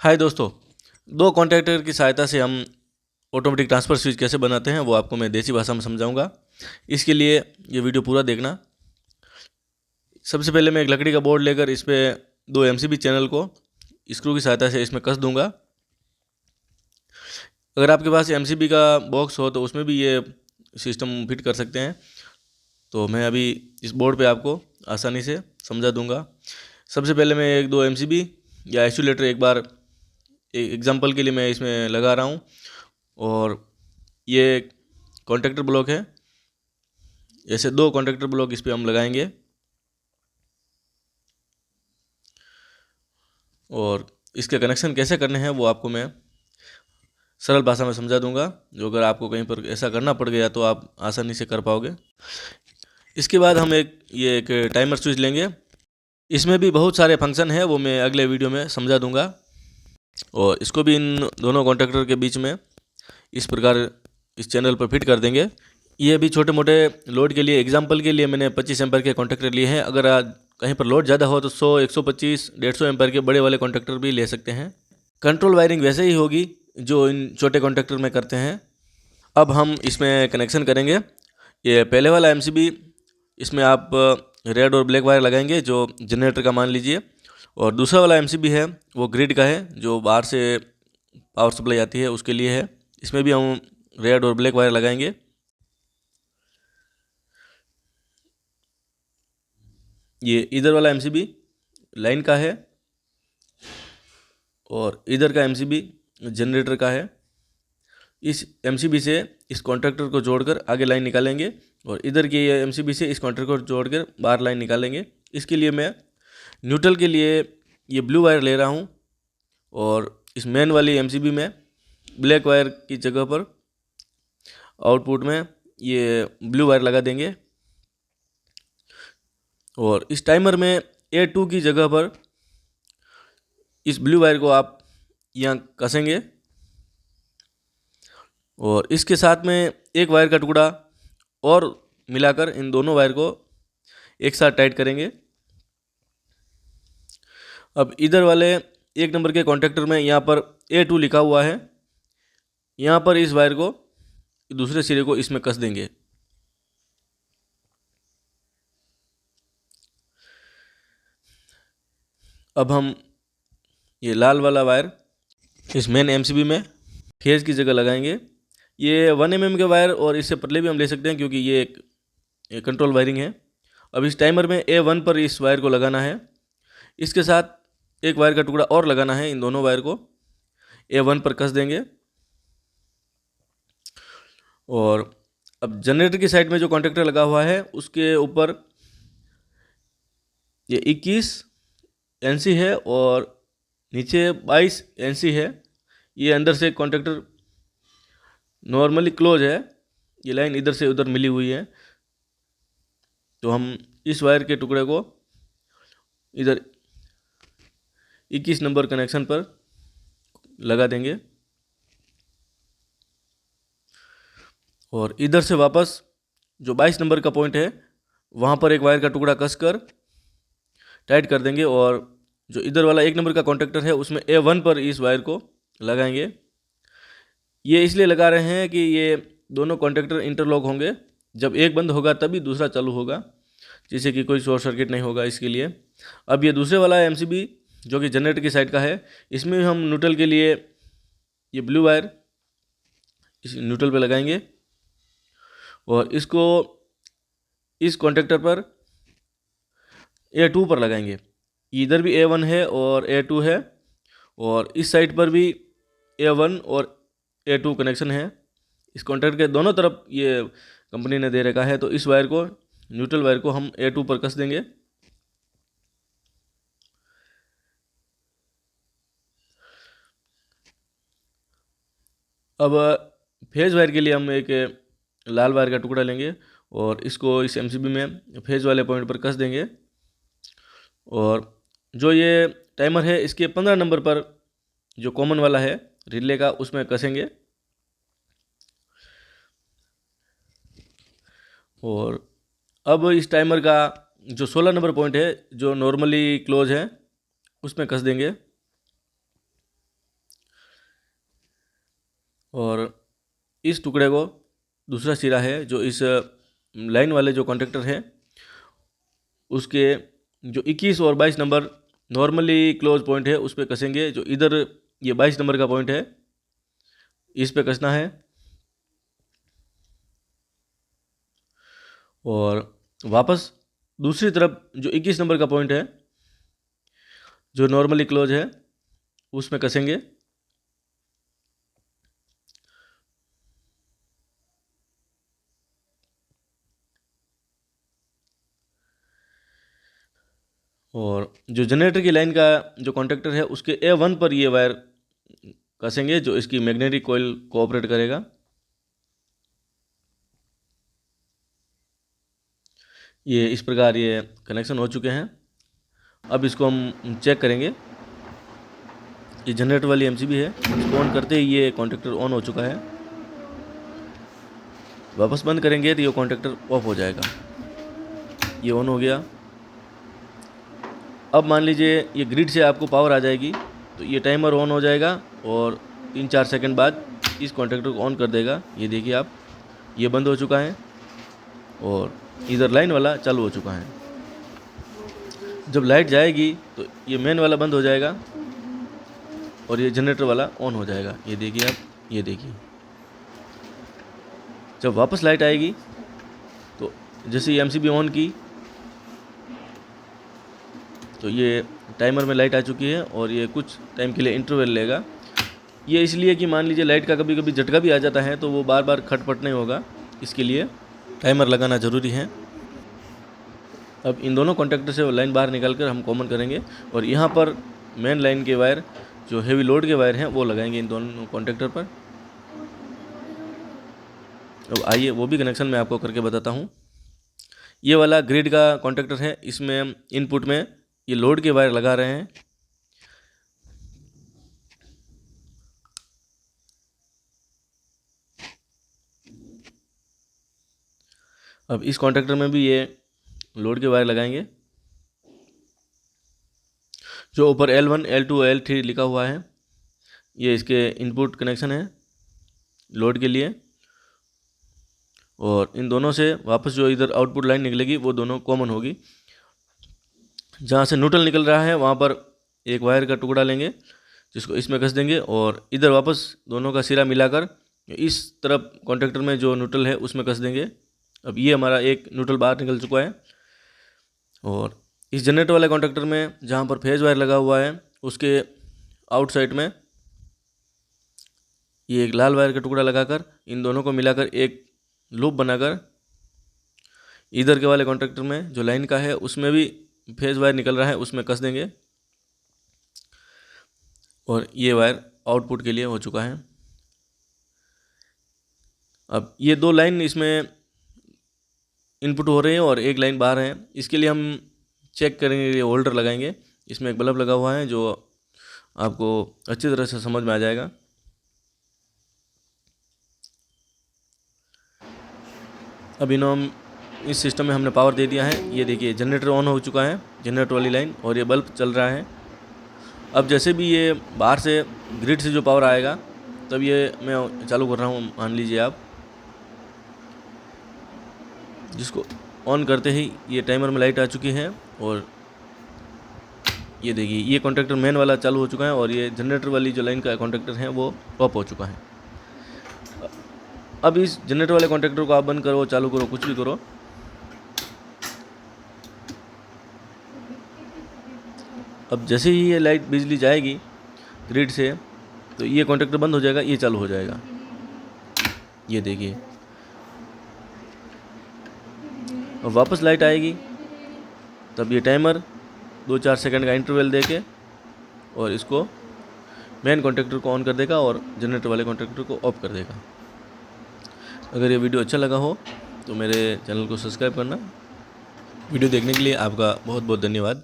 हाय दोस्तों, दो कॉन्टैक्टर की सहायता से हम ऑटोमेटिक ट्रांसफ़र स्विच कैसे बनाते हैं वो आपको मैं देसी भाषा में समझाऊंगा। इसके लिए ये वीडियो पूरा देखना। सबसे पहले मैं एक लकड़ी का बोर्ड लेकर इस पर दो एमसीबी चैनल को स्क्रू की सहायता से इसमें कस दूंगा। अगर आपके पास एमसीबी का बॉक्स हो तो उसमें भी ये सिस्टम फिट कर सकते हैं। तो मैं अभी इस बोर्ड पे आपको आसानी से समझा दूंगा। सबसे पहले मैं एक दो एमसीबी या आइसोलेटर एक बार एग्जांपल के लिए मैं इसमें लगा रहा हूँ। और ये कॉन्टैक्टर ब्लॉक है, ऐसे दो कॉन्टैक्टर ब्लॉक इस पर हम लगाएंगे और इसके कनेक्शन कैसे करने हैं वो आपको मैं सरल भाषा में समझा दूंगा, जो अगर आपको कहीं पर ऐसा करना पड़ गया तो आप आसानी से कर पाओगे। इसके बाद हम एक टाइमर स्विच लेंगे। इसमें भी बहुत सारे फंक्शन हैं, वो मैं अगले वीडियो में समझा दूंगा। और इसको भी इन दोनों कॉन्टैक्टर के बीच में इस प्रकार इस चैनल पर फिट कर देंगे। ये भी छोटे मोटे लोड के लिए एग्जांपल के लिए मैंने 25 एम्पेयर के कॉन्टैक्टर लिए हैं। अगर कहीं पर लोड ज़्यादा हो तो 100, 125, 150 एम्पेयर के बड़े वाले कॉन्टैक्टर भी ले सकते हैं। कंट्रोल वायरिंग वैसे ही होगी जो इन छोटे कॉन्टैक्टर में करते हैं। अब हम इसमें कनेक्शन करेंगे। ये पहले वाला एमसीबी, इसमें आप रेड और ब्लैक वायर लगाएंगे जो जनरेटर का मान लीजिए। और दूसरा वाला एमसीबी है वो ग्रिड का है, जो बाहर से पावर सप्लाई आती है उसके लिए है। इसमें भी हम रेड और ब्लैक वायर लगाएंगे। ये इधर वाला एमसीबी लाइन का है और इधर का एमसीबी जनरेटर का है। इस एमसीबी से इस कॉन्ट्रैक्टर को जोड़कर आगे लाइन निकालेंगे और इधर के एमसीबी से इस कॉन्ट्रैक्टर को जोड़कर बाहर लाइन निकालेंगे। इसके लिए मैं न्यूट्रल के लिए ये ब्लू वायर ले रहा हूँ और इस मेन वाली एमसीबी में ब्लैक वायर की जगह पर आउटपुट में ये ब्लू वायर लगा देंगे। और इस टाइमर में A2 की जगह पर इस ब्लू वायर को आप यहाँ कसेंगे और इसके साथ में एक वायर का टुकड़ा और मिलाकर इन दोनों वायर को एक साथ टाइट करेंगे। अब इधर वाले एक नंबर के कॉन्टैक्टर में यहाँ पर A2 लिखा हुआ है, यहाँ पर इस वायर को दूसरे सिरे को इसमें कस देंगे। अब हम ये लाल वाला वायर इस मेन एमसीबी में फेज की जगह लगाएंगे। ये 1 mm के वायर और इससे पतले भी हम ले सकते हैं क्योंकि ये एक कंट्रोल वायरिंग है। अब इस टाइमर में A1 पर इस वायर को लगाना है। इसके साथ एक वायर का टुकड़ा और लगाना है। इन दोनों वायर को A1 पर कस देंगे। और अब जनरेटर की साइड में जो कॉन्टैक्टर लगा हुआ है उसके ऊपर ये 21 NC है और नीचे 22 NC है। ये अंदर से कॉन्टैक्टर नॉर्मली क्लोज है, ये लाइन इधर से उधर मिली हुई है। तो हम इस वायर के टुकड़े को इधर 21 नंबर कनेक्शन पर लगा देंगे और इधर से वापस जो 22 नंबर का पॉइंट है वहाँ पर एक वायर का टुकड़ा कसकर टाइट कर देंगे। और जो इधर वाला 1 नंबर का कॉन्टैक्टर है उसमें A1 पर इस वायर को लगाएंगे। ये इसलिए लगा रहे हैं कि ये दोनों कॉन्टैक्टर इंटरलॉक होंगे, जब एक बंद होगा तभी दूसरा चालू होगा, जिससे कि कोई शॉर्ट सर्किट नहीं होगा इसके लिए। अब ये दूसरे वाला एमसीबी जो कि जनरेटर की साइड का है, इसमें हम न्यूट्रल के लिए ये ब्लू वायर इस न्यूट्रल पे लगाएंगे और इसको इस कॉन्टैक्टर पर A2 पर लगाएंगे। इधर भी A1 है और A2 है और इस साइड पर भी A1 और A2 कनेक्शन है। इस कॉन्टैक्ट के दोनों तरफ ये कंपनी ने दे रखा है। तो इस वायर को, न्यूट्रल वायर को हम A2 पर कस देंगे। अब फेज वायर के लिए हम एक लाल वायर का टुकड़ा लेंगे और इसको इस एमसीबी में फेज वाले पॉइंट पर कस देंगे। और जो ये टाइमर है इसके 15 नंबर पर जो कॉमन वाला है रिले का, उसमें कसेंगे। और अब इस टाइमर का जो 16 नंबर पॉइंट है जो नॉर्मली क्लोज है उसमें कस देंगे। और इस टुकड़े को दूसरा सिरा है जो इस लाइन वाले जो कॉन्टेक्टर है उसके जो 21 और 22 नंबर नॉर्मली क्लोज पॉइंट है उस पर कसेंगे। जो इधर ये 22 नंबर का पॉइंट है इस पे कसना है और वापस दूसरी तरफ जो 21 नंबर का पॉइंट है जो नॉर्मली क्लोज है उसमें कसेंगे। और जो जनरेटर की लाइन का जो कॉन्टेक्टर है उसके A1 पर ये वायर कसेंगे जो इसकी मैग्नेटिक कॉइल कोऑपरेट करेगा। ये इस प्रकार ये कनेक्शन हो चुके हैं। अब इसको हम चेक करेंगे। ये जनरेटर वाली MCB है, इसको ऑन करते ही ये कॉन्टेक्टर ऑन हो चुका है। वापस बंद करेंगे तो ये कॉन्टेक्टर ऑफ हो जाएगा। ये ऑन हो गया। अब मान लीजिए ये ग्रिड से आपको पावर आ जाएगी तो ये टाइमर ऑन हो जाएगा और 3-4 सेकंड बाद इस कॉन्टेक्टर को ऑन कर देगा। ये देखिए आप, ये बंद हो चुका है और इधर लाइन वाला चालू हो चुका है। जब लाइट जाएगी तो ये मेन वाला बंद हो जाएगा और ये जनरेटर वाला ऑन हो जाएगा। ये देखिए आप, ये देखिए जब वापस लाइट आएगी तो जैसे ये MCB ऑन की तो ये टाइमर में लाइट आ चुकी है और ये कुछ टाइम के लिए इंटरवल लेगा। ये इसलिए कि मान लीजिए लाइट का कभी कभी झटका भी आ जाता है तो वो बार बार खटपट नहीं होगा, इसके लिए टाइमर लगाना ज़रूरी है। अब इन दोनों कॉन्टेक्टर से लाइन बाहर निकाल कर हम कॉमन करेंगे और यहाँ पर मेन लाइन के वायर जो हेवी लोड के वायर हैं वो लगाएंगे इन दोनों कॉन्टेक्टर पर। अब आइए वो भी कनेक्शन मैं आपको करके बताता हूँ। ये वाला ग्रिड का कॉन्टेक्टर है, इसमें हम इनपुट में ये लोड के वायर लगा रहे हैं। अब इस कॉन्टेक्टर में भी ये लोड के वायर लगाएंगे। जो ऊपर L1, L2, L3 लिखा हुआ है ये इसके इनपुट कनेक्शन है लोड के लिए। और इन दोनों से वापस जो इधर आउटपुट लाइन निकलेगी वो दोनों कॉमन होगी। जहाँ से न्यूट्रल निकल रहा है वहाँ पर एक वायर का टुकड़ा लेंगे जिसको इसमें कस देंगे और इधर वापस दोनों का सिरा मिलाकर इस तरफ कॉन्टेक्टर में जो न्यूट्रल है उसमें कस देंगे। अब ये हमारा एक न्यूट्रल बाहर निकल चुका है। और इस जनरेटर वाले कॉन्टेक्टर में जहाँ पर फेज वायर लगा हुआ है उसके आउटसाइड में ये एक लाल वायर का टुकड़ा लगाकर इन दोनों को मिलाकर एक लूप बनाकर इधर के वाले कॉन्टेक्टर में जो लाइन का है उसमें भी फेज वायर निकल रहा है उसमें कस देंगे और ये वायर आउटपुट के लिए हो चुका है। अब ये दो लाइन इसमें इनपुट हो रहे हैं और एक लाइन बाहर है। इसके लिए हम चेक करेंगे, ये होल्डर लगाएंगे। इसमें एक बल्ब लगा हुआ है जो आपको अच्छी तरह से समझ में आ जाएगा। अब हम इस सिस्टम में हमने पावर दे दिया है। ये देखिए जनरेटर ऑन हो चुका है, जनरेटर वाली लाइन, और ये बल्ब चल रहा है। अब जैसे भी ये बाहर से ग्रिड से जो पावर आएगा तब ये मैं चालू कर रहा हूँ। मान लीजिए आप, जिसको ऑन करते ही ये टाइमर में लाइट आ चुकी है और ये देखिए ये कॉन्टेक्टर मेन वाला चालू हो चुका है और ये जनरेटर वाली जो लाइन का कॉन्टेक्टर है वो ऑफ हो चुका है। अब इस जनरेटर वाले कॉन्टेक्टर को आप बंद करो, चालू करो, कुछ भी करो, अब जैसे ही ये लाइट बिजली जाएगी ग्रिड से तो ये कॉन्टेक्टर बंद हो जाएगा, ये चालू हो जाएगा। ये देखिए अब वापस लाइट आएगी तब ये टाइमर 2-4 सेकंड का इंटरवल देके और इसको मेन कॉन्टेक्टर को ऑन कर देगा और जनरेटर वाले कॉन्टेक्टर को ऑफ कर देगा। अगर ये वीडियो अच्छा लगा हो तो मेरे चैनल को सब्सक्राइब करना। वीडियो देखने के लिए आपका बहुत बहुत धन्यवाद।